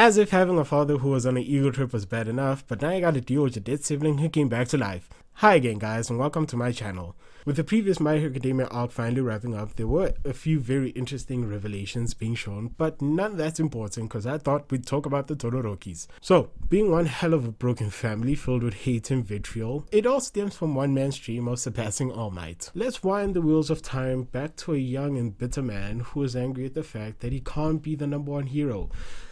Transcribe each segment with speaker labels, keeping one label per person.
Speaker 1: As if having a father who was on an ego trip was bad enough, but now you gotta deal with your dead sibling who came back to life. Hi again guys, and welcome to my channel. With the previous My Hero Academia arc finally wrapping up, there were a few very interesting revelations being shown, but none that's important because I thought we'd talk about the Todorokis. So, being one hell of a broken family filled with hate and vitriol, it all stems from one man's dream of surpassing All Might. Let's wind the wheels of time back to a young and bitter man who is angry at the fact that he can't be the #1 hero.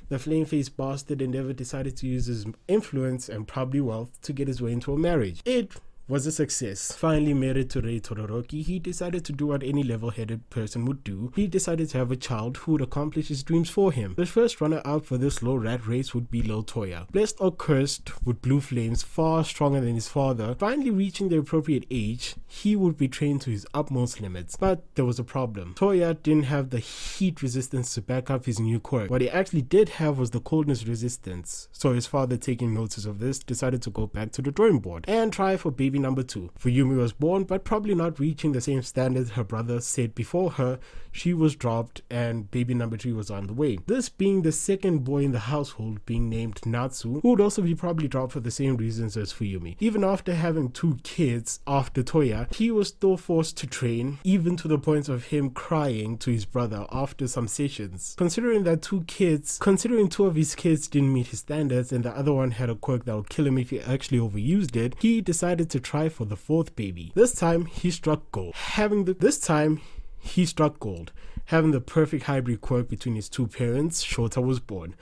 Speaker 1: The flame-faced bastard Endeavour decided to use his influence and probably wealth to get his way into a marriage. It was a success. Finally married to Todoroki, he decided to do what any level-headed person would do. He decided to have a child who would accomplish his dreams for him. The first runner-up for this low rat race would be Lil Toya. Blessed or cursed with blue flames far stronger than his father, finally reaching the appropriate age, he would be trained to his utmost limits. But there was a problem. Toya didn't have the heat resistance to back up his new quirk. What he actually did have was the coldness resistance. So his father, taking notice of this, decided to go back to the drawing board and try for baby number 2. Fuyumi was born, but probably not reaching the same standards her brother set before her. She was dropped and baby number 3 was on the way. This being the second boy in the household, being named Natsu, who would also be probably dropped for the same reasons as Fuyumi. Even after having 2 kids after Toya, he was still forced to train, even to the point of him crying to his brother after some sessions. Considering 2 of his kids didn't meet his standards and the other one had a quirk that would kill him if he actually overused it, he decided to try for the 4th baby. This time he struck gold. Having the perfect hybrid quirk between his 2 parents, Shota was born.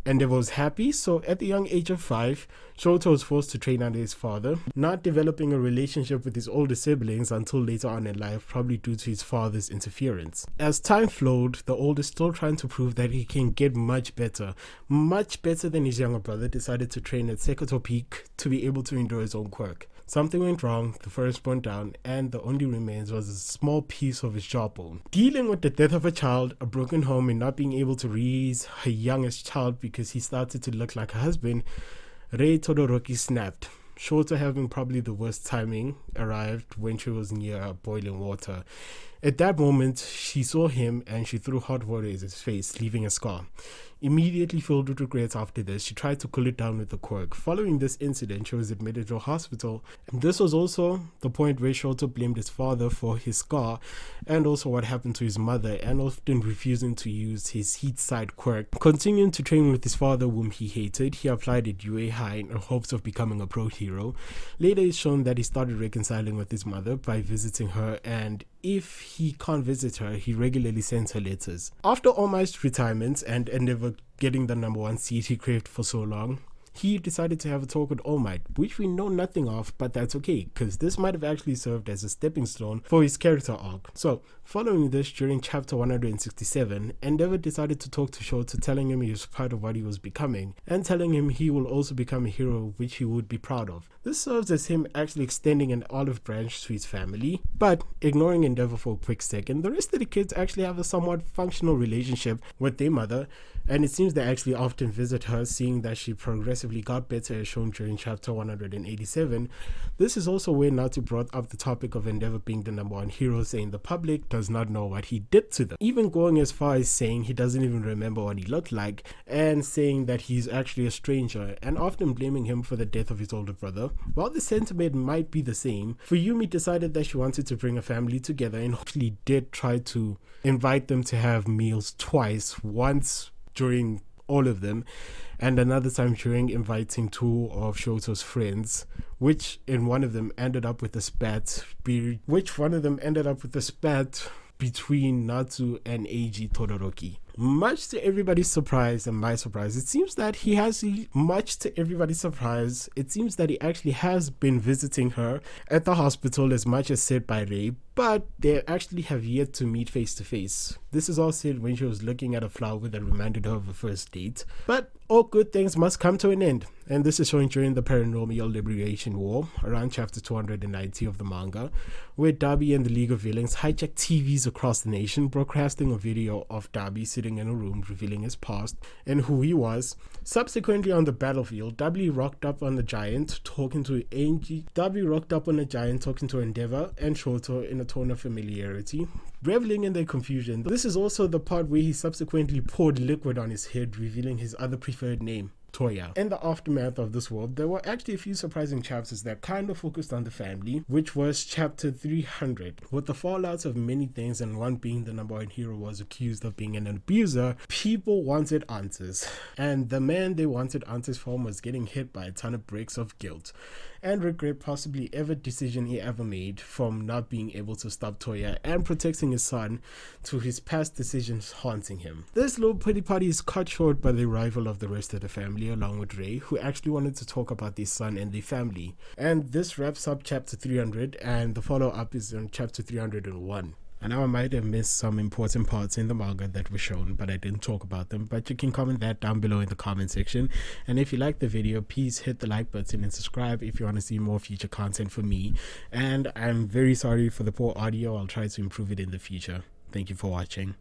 Speaker 1: Endeavour was happy, so at the young age of 5, Shoto was forced to train under his father, not developing a relationship with his older siblings until later on in life, probably due to his father's interference. As time flowed, the oldest, still trying to prove that he can get much better than his younger brother, decided to train at Sekoto Peak to be able to endure his own quirk. Something went wrong, the first burnt down, and the only remains was a small piece of his jawbone. Dealing with the death of a child, a broken home, and not being able to raise her youngest child because he started to look like a husband, Todoroki snapped. Shoto, having probably the worst timing, arrived when she was near boiling water. At that moment, she saw him and she threw hot water at his face, leaving a scar. Immediately filled with regrets after this, she tried to cool it down with the quirk. Following this incident, she was admitted to a hospital. This was also the point where Shoto blamed his father for his scar and also what happened to his mother, and often refusing to use his heat side quirk. Continuing to train with his father, whom he hated, he applied at UA High in hopes of becoming a pro hero. Later it's shown that he started reconciling with his mother by visiting her, and if he can't visit her, he regularly sends her letters. After All Might's retirement and Endeavour getting the #1 seat he craved for so long, he decided to have a talk with All Might, which we know nothing of, but that's okay, because this might have actually served as a stepping stone for his character arc. So, following this, during chapter 167, Endeavour decided to talk to Shoto, telling him he was proud of what he was becoming, and telling him he will also become a hero which he would be proud of. This serves as him actually extending an olive branch to his family, but ignoring Endeavour for a quick second, the rest of the kids actually have a somewhat functional relationship with their mother, and it seems they actually often visit her, seeing that she progressively got better as shown during chapter 187. This is also where Natsu brought up the topic of Endeavour being the #1 hero, saying the public does not know what he did to them, even going as far as saying he doesn't even remember what he looked like, and saying that he's actually a stranger, and often blaming him for the death of his older brother. While the sentiment might be the same, Fuyumi decided that she wanted to bring a family together and actually did try to invite them to have meals twice, once during all of them and another time during inviting 2 of Shoto's friends, which one of them ended up with a spat between Natsu and AG Todoroki. Much to everybody's surprise and my surprise, it seems that he actually has been visiting her at the hospital as much as said by Rei, but they actually have yet to meet face to face. This is all said when she was looking at a flower that reminded her of a first date. But all good things must come to an end, and this is showing during the Paranormal Liberation War, around chapter 290 of the manga, where Dabi and the League of Villains hijacked TVs across the nation, broadcasting a video of Dabi sitting in a room revealing his past and who he was. Subsequently on the battlefield, Dabi rocked up on a giant talking to Endeavour and Shoto in a tone of familiarity, reveling in their confusion. This is also the part where he subsequently poured liquid on his head, revealing his other preferred name, Toya. In the aftermath of this world, there were actually a few surprising chapters that kind of focused on the family, which was chapter 300. With the fallouts of many things, and one being the number one hero was accused of being an abuser, people wanted answers. And the man they wanted answers from was getting hit by a ton of bricks of guilt and regret possibly every decision he ever made, from not being able to stop Toya and protecting his son to his past decisions haunting him. This little pity party is cut short by the arrival of the rest of the family along with Ray, who actually wanted to talk about their son and their family. And this wraps up chapter 300, and the follow-up is on chapter 301. I know I might have missed some important parts in the manga that were shown, but I didn't talk about them. But you can comment that down below in the comment section. And if you like the video, please hit the like button and subscribe if you want to see more future content from me. And I'm very sorry for the poor audio. I'll try to improve it in the future. Thank you for watching.